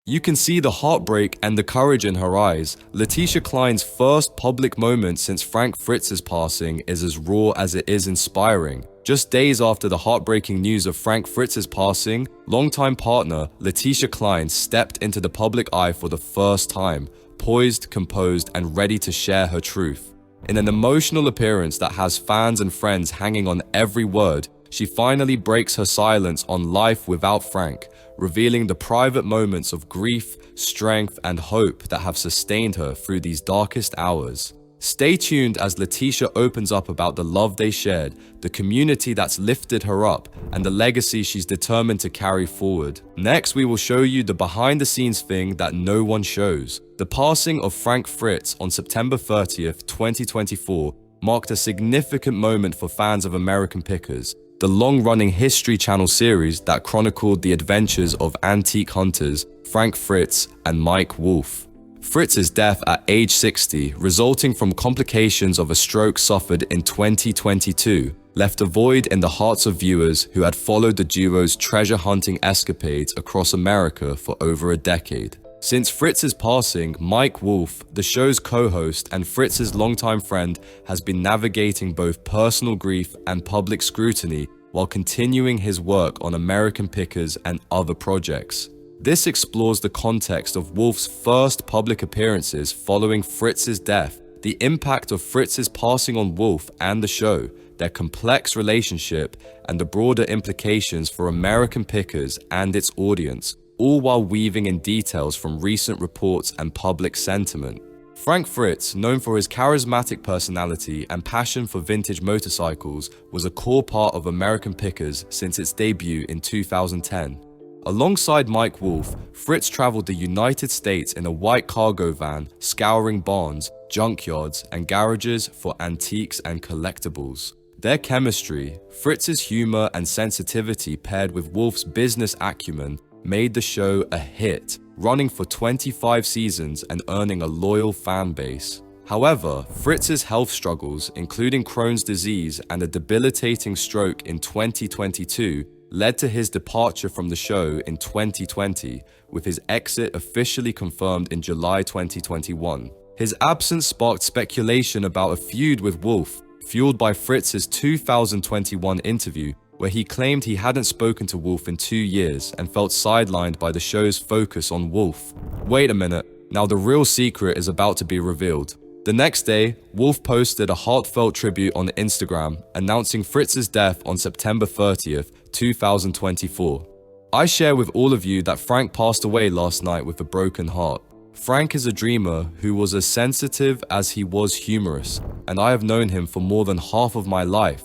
You can see the heartbreak and the courage in her eyes. Leticia Cline's first public moment since Frank Fritz's passing is as raw as it is inspiring. Just days after the heartbreaking news of Frank Fritz's passing, longtime partner Leticia Cline stepped into the public eye for the first time, poised, composed, and ready to share her truth. In an emotional appearance that has fans and friends hanging on every word, she finally breaks her silence on life without Frank, revealing the private moments of grief, strength, and hope that have sustained her through these darkest hours. Stay tuned as Leticia opens up about the love they shared, the community that's lifted her up, and the legacy she's determined to carry forward. Next, we will show you the behind-the-scenes thing that no one shows. The passing of Frank Fritz on September 30th, 2024 marked a significant moment for fans of American Pickers, the long-running History Channel series that chronicled the adventures of antique hunters Frank Fritz and Mike Wolfe. Fritz's death at age 60, resulting from complications of a stroke suffered in 2022, left a void in the hearts of viewers who had followed the duo's treasure-hunting escapades across America for over a decade. Since Fritz's passing, Mike Wolfe, the show's co-host and Fritz's longtime friend, has been navigating both personal grief and public scrutiny while continuing his work on American Pickers and other projects. This explores the context of Wolfe's first public appearances following Fritz's death, the impact of Fritz's passing on Wolfe and the show, their complex relationship, and the broader implications for American Pickers and its audience, all while weaving in details from recent reports and public sentiment. Frank Fritz, known for his charismatic personality and passion for vintage motorcycles, was a core part of American Pickers since its debut in 2010. Alongside Mike Wolfe, Fritz traveled the United States in a white cargo van, scouring barns, junkyards, and garages for antiques and collectibles. Their chemistry, Fritz's humor and sensitivity paired with Wolfe's business acumen, made the show a hit, running for 25 seasons and earning a loyal fan base. However, Fritz's health struggles, including Crohn's disease and a debilitating stroke in 2022, led to his departure from the show in 2020, with his exit officially confirmed in July 2021. His absence sparked speculation about a feud with Wolfe, fueled by Fritz's 2021 interview, where he claimed he hadn't spoken to Wolfe in 2 years and felt sidelined by the show's focus on Wolfe. Wait a minute, now the real secret is about to be revealed. The next day, Wolfe posted a heartfelt tribute on Instagram announcing Fritz's death on September 30th, 2024. I share with all of you that Frank passed away last night with a broken heart. Frank is a dreamer who was as sensitive as he was humorous, and I have known him for more than half of my life.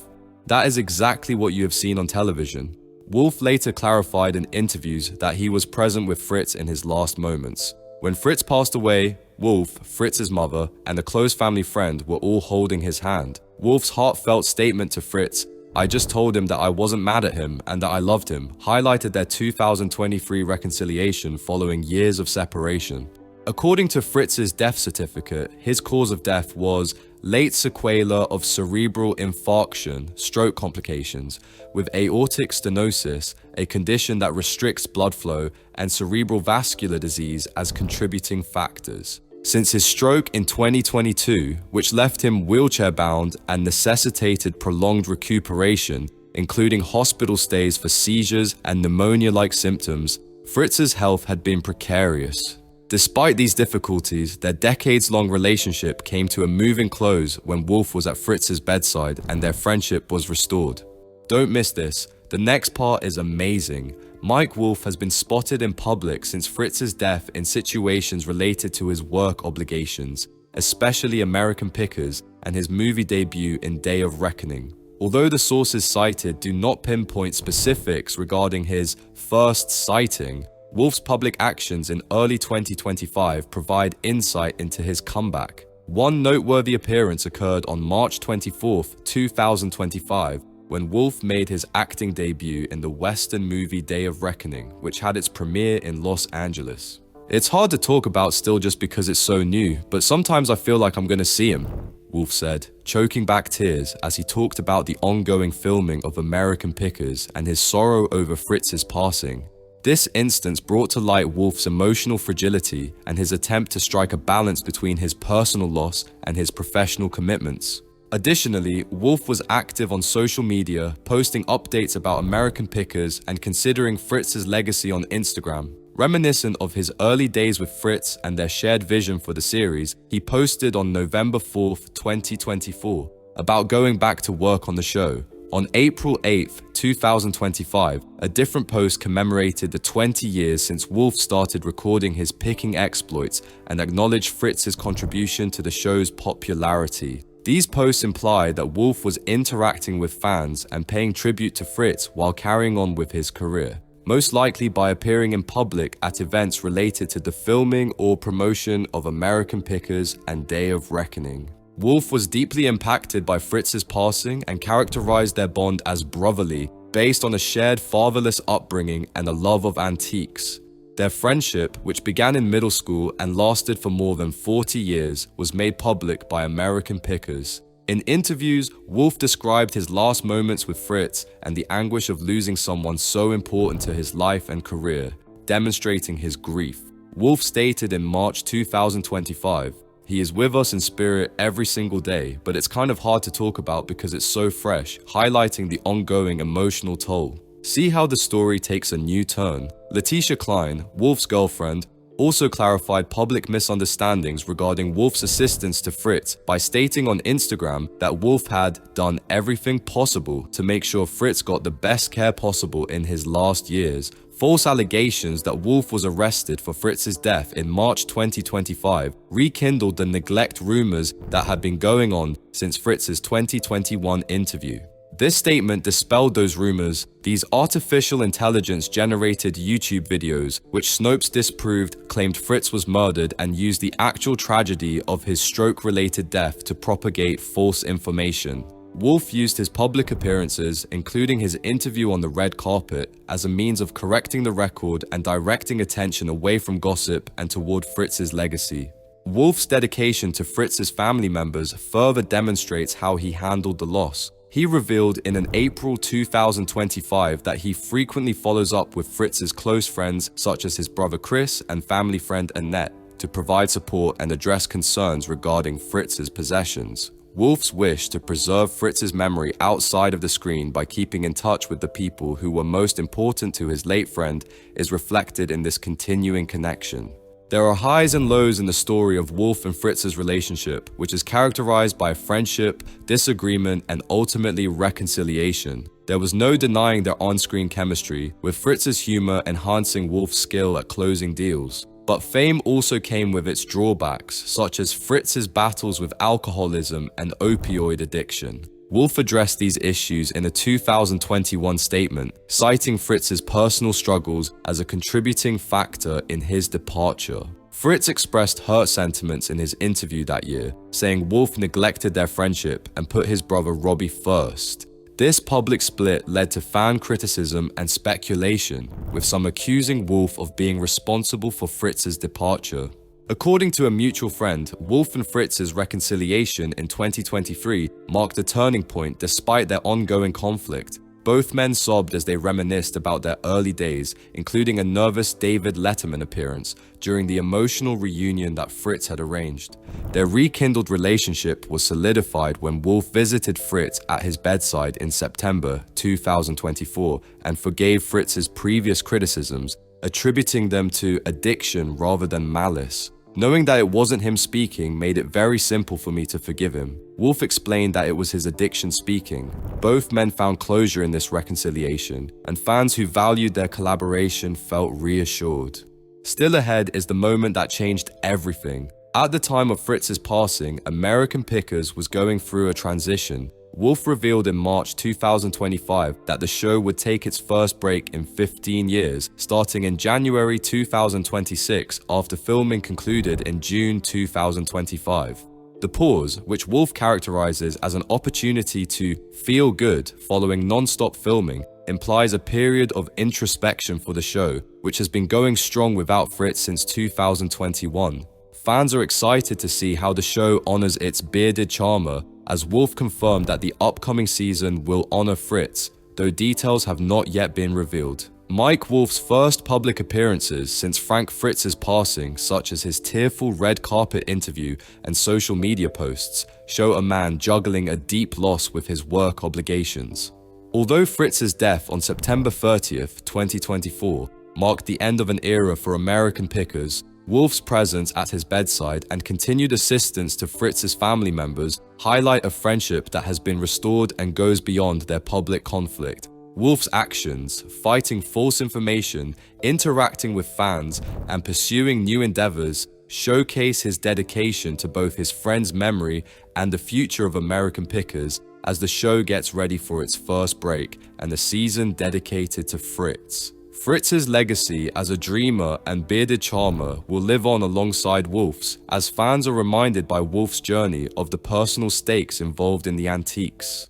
That is exactly what you have seen on television. Wolfe later clarified in interviews that he was present with Fritz in his last moments. When Fritz passed away, Wolfe, Fritz's mother, and a close family friend were all holding his hand. Wolfe's heartfelt statement to Fritz, "I just told him that I wasn't mad at him and that I loved him," highlighted their 2023 reconciliation following years of separation. According to Fritz's death certificate, his cause of death was late sequela of cerebral infarction, stroke complications, with aortic stenosis, a condition that restricts blood flow, and cerebral vascular disease as contributing factors. Since his stroke in 2022, which left him wheelchair-bound and necessitated prolonged recuperation, including hospital stays for seizures and pneumonia-like symptoms, Fritz's health had been precarious. Despite these difficulties, their decades-long relationship came to a moving close when Wolfe was at Fritz's bedside and their friendship was restored. Don't miss this. The next part is amazing. Mike Wolfe has been spotted in public since Fritz's death in situations related to his work obligations, especially American Pickers and his movie debut in Day of Reckoning. Although the sources cited do not pinpoint specifics regarding his first sighting, Wolfe's public actions in early 2025 provide insight into his comeback. One noteworthy appearance occurred on March 24, 2025, when Wolfe made his acting debut in the Western movie Day of Reckoning, which had its premiere in Los Angeles. It's hard to talk about still just because it's so new, but sometimes I feel like I'm gonna see him, Wolfe said, choking back tears as he talked about the ongoing filming of American Pickers and his sorrow over Fritz's passing. This instance brought to light Wolfe's emotional fragility and his attempt to strike a balance between his personal loss and his professional commitments. Additionally, Wolfe was active on social media, posting updates about American Pickers and considering Fritz's legacy on Instagram. Reminiscent of his early days with Fritz and their shared vision for the series, he posted on November 4th, 2024, about going back to work on the show. On April 8th, 2025, a different post commemorated the 20 years since Wolfe started recording his picking exploits and acknowledged Fritz's contribution to the show's popularity. These posts imply that Wolfe was interacting with fans and paying tribute to Fritz while carrying on with his career, most likely by appearing in public at events related to the filming or promotion of American Pickers and Day of Reckoning. Wolfe was deeply impacted by Fritz's passing and characterized their bond as brotherly, based on a shared fatherless upbringing and a love of antiques. Their friendship, which began in middle school and lasted for more than 40 years, was made public by American Pickers. In interviews, Wolfe described his last moments with Fritz and the anguish of losing someone so important to his life and career, demonstrating his grief. Wolfe stated in March 2025, "He is with us in spirit every single day, but it's kind of hard to talk about because it's so fresh," highlighting the ongoing emotional toll. See how the story takes a new turn. Leticia Cline, Wolfe's girlfriend, also clarified public misunderstandings regarding Wolfe's assistance to Fritz by stating on Instagram that Wolfe had done everything possible to make sure Fritz got the best care possible in his last years. False allegations that Wolfe was arrested for Fritz's death in March 2025 rekindled the neglect rumors that had been going on since Fritz's 2021 interview. This statement dispelled those rumors. These artificial intelligence-generated YouTube videos, which Snopes disproved, claimed Fritz was murdered and used the actual tragedy of his stroke-related death to propagate false information. Wolfe used his public appearances, including his interview on the red carpet, as a means of correcting the record and directing attention away from gossip and toward Fritz's legacy. Wolfe's dedication to Fritz's family members further demonstrates how he handled the loss. He revealed in an April 2025 that he frequently follows up with Fritz's close friends such as his brother Chris and family friend Annette to provide support and address concerns regarding Fritz's possessions. Wolfe's wish to preserve Fritz's memory outside of the screen by keeping in touch with the people who were most important to his late friend is reflected in this continuing connection. There are highs and lows in the story of Wolfe and Fritz's relationship, which is characterized by friendship, disagreement, and ultimately reconciliation. There was no denying their on-screen chemistry, with Fritz's humor enhancing Wolfe's skill at closing deals. But fame also came with its drawbacks, such as Fritz's battles with alcoholism and opioid addiction. Wolfe addressed these issues in a 2021 statement, citing Fritz's personal struggles as a contributing factor in his departure. Fritz expressed hurt sentiments in his interview that year, saying Wolfe neglected their friendship and put his brother Robbie first. This public split led to fan criticism and speculation, with some accusing Wolfe of being responsible for Fritz's departure. According to a mutual friend, Wolfe and Fritz's reconciliation in 2023 marked a turning point despite their ongoing conflict. Both men sobbed as they reminisced about their early days, including a nervous David Letterman appearance during the emotional reunion that Fritz had arranged. Their rekindled relationship was solidified when Wolfe visited Fritz at his bedside in September 2024 and forgave Fritz's previous criticisms, attributing them to addiction rather than malice. Knowing that it wasn't him speaking made it very simple for me to forgive him. Wolfe explained that it was his addiction speaking. Both men found closure in this reconciliation, and fans who valued their collaboration felt reassured. Still ahead is the moment that changed everything. At the time of Fritz's passing, American Pickers was going through a transition. Wolfe revealed in March 2025 that the show would take its first break in 15 years, starting in January 2026 after filming concluded in June 2025. The pause, which Wolfe characterizes as an opportunity to feel good following non-stop filming, implies a period of introspection for the show, which has been going strong without Fritz since 2021. Fans are excited to see how the show honors its bearded charmer, as Wolfe confirmed that the upcoming season will honor Fritz, though details have not yet been revealed. Mike Wolfe's first public appearances since Frank Fritz's passing, such as his tearful red carpet interview and social media posts, show a man juggling a deep loss with his work obligations. Although Fritz's death on September 30th, 2024, marked the end of an era for American pickers, Wolfe's presence at his bedside and continued assistance to Fritz's family members highlight a friendship that has been restored and goes beyond their public conflict. Wolfe's actions, fighting false information, interacting with fans, and pursuing new endeavors showcase his dedication to both his friend's memory and the future of American pickers as the show gets ready for its first break and the season dedicated to Fritz. Fritz's legacy as a dreamer and bearded charmer will live on alongside Wolfe's, as fans are reminded by Wolfe's journey of the personal stakes involved in the antiques.